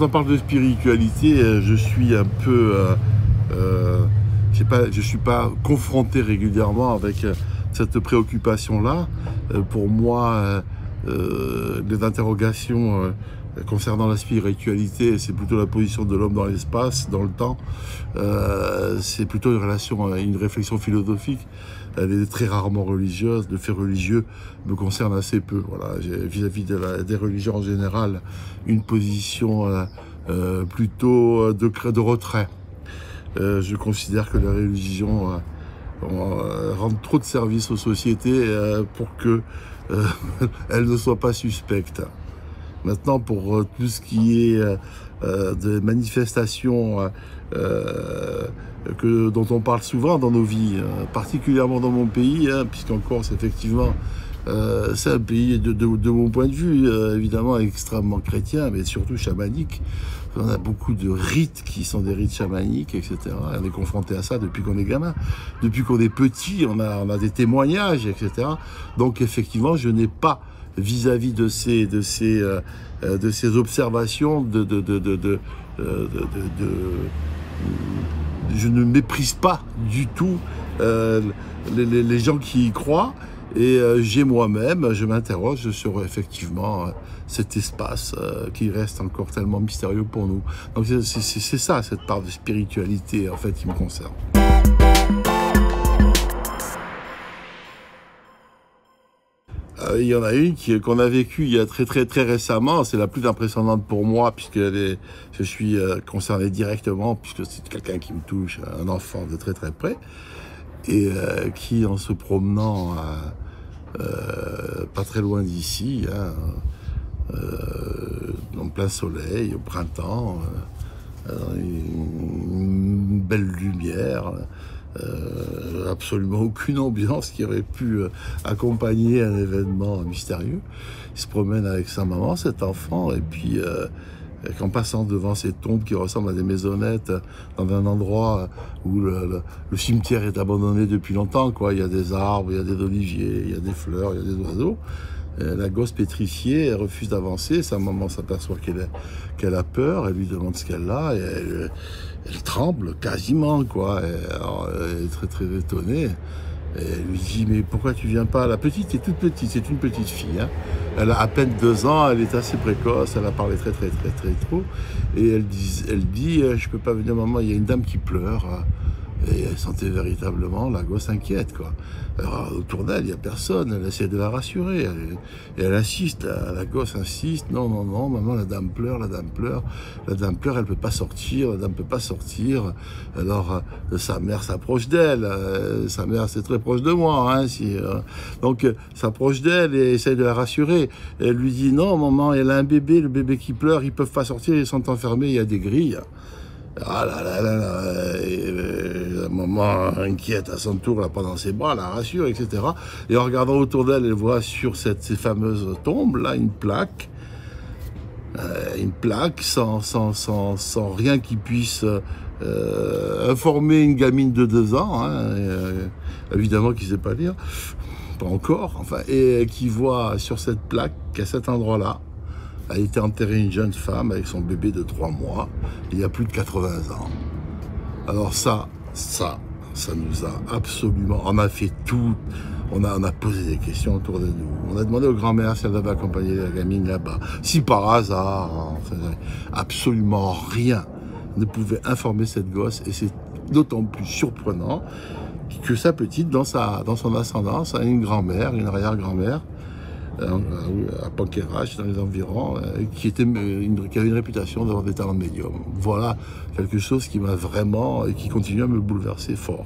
on parle de spiritualité, je suis un peu... je ne suis pas confronté régulièrement avec cette préoccupation-là. Pour moi, les interrogations concernant la spiritualité, c'est plutôt la position de l'homme dans l'espace, dans le temps. C'est plutôt une réflexion philosophique. Elle est très rarement religieuse. Le fait religieux me concerne assez peu. Voilà, j'ai vis-à-vis des religions en général une position plutôt de retrait. Je considère que les religions rendent trop de services aux sociétés pour qu'elles ne soient pas suspectes. Maintenant, pour tout ce qui est des manifestations dont on parle souvent dans nos vies, particulièrement dans mon pays, puisqu'en Corse, effectivement, c'est un pays, de mon point de vue, évidemment extrêmement chrétien, mais surtout chamanique. On a beaucoup de rites qui sont des rites chamaniques, etc. On est confronté à ça depuis qu'on est gamin. Depuis qu'on est petit, on a des témoignages, etc. Donc, effectivement, je n'ai pas, vis-à-vis de ces observations, je ne méprise pas du tout les gens qui y croient. Et j'ai moi-même, je m'interroge sur effectivement cet espace qui reste encore tellement mystérieux pour nous. Donc c'est ça, cette part de spiritualité en fait qui me concerne. Il y en a une qu'on a vécue il y a très récemment, c'est la plus impressionnante pour moi puisque je suis concerné directement, puisque c'est quelqu'un qui me touche, un enfant de très près, et qui en se promenant pas très loin d'ici, en plein soleil, au printemps, une belle lumière, absolument aucune ambiance qui aurait pu accompagner un événement mystérieux. Il se promène avec sa maman, cet enfant, et puis qu'en passant devant ces tombes qui ressemblent à des maisonnettes dans un endroit où le cimetière est abandonné depuis longtemps, quoi. Il y a des arbres, il y a des oliviers, il y a des fleurs, il y a des oiseaux. La gosse pétrifiée, elle refuse d'avancer. Sa maman s'aperçoit qu'elle a peur, elle lui demande ce qu'elle a, et elle tremble quasiment, quoi. Elle est très étonnée. Et elle lui dit, mais pourquoi tu viens pas? La petite est toute petite, c'est une petite fille. Elle a à peine 2 ans, elle est assez précoce, elle a parlé très tôt. Et elle dit, je peux pas venir maman, il y a une dame qui pleure. Et elle sentait véritablement la gosse inquiète, quoi. Alors, autour d'elle, il n'y a personne, elle essaie de la rassurer. Et elle insiste, la gosse insiste, non, maman, la dame pleure, elle peut pas sortir, Alors, sa mère s'approche d'elle, sa mère, c'est très proche de moi, donc, s'approche d'elle et essaie de la rassurer. Et elle lui dit, non, maman, elle a un bébé, le bébé qui pleure, ils peuvent pas sortir, ils sont enfermés, il y a des grilles. Ah la maman inquiète à son tour, la prend dans ses bras, la rassure, etc. Et en regardant autour d'elle, elle voit sur ces fameuses tombes là une plaque sans rien qui puisse informer une gamine de 2 ans, évidemment qui ne sait pas lire, pas encore, enfin, et qui voit sur cette plaque qu'à cet endroit-là a été enterrée une jeune femme avec son bébé de 3 mois, il y a plus de 80 ans. Alors ça nous a absolument... On a fait tout, on a posé des questions autour de nous. On a demandé aux grand-mères si elles avaient accompagné la gamine là-bas. Si par hasard, absolument rien ne pouvait informer cette gosse, et c'est d'autant plus surprenant que sa petite, dans son ascendance, a une grand-mère, une arrière-grand-mère, à Paquerache, dans les environs, qui avait une réputation d'avoir des talents de médium. Voilà quelque chose qui m'a vraiment et qui continue à me bouleverser fort.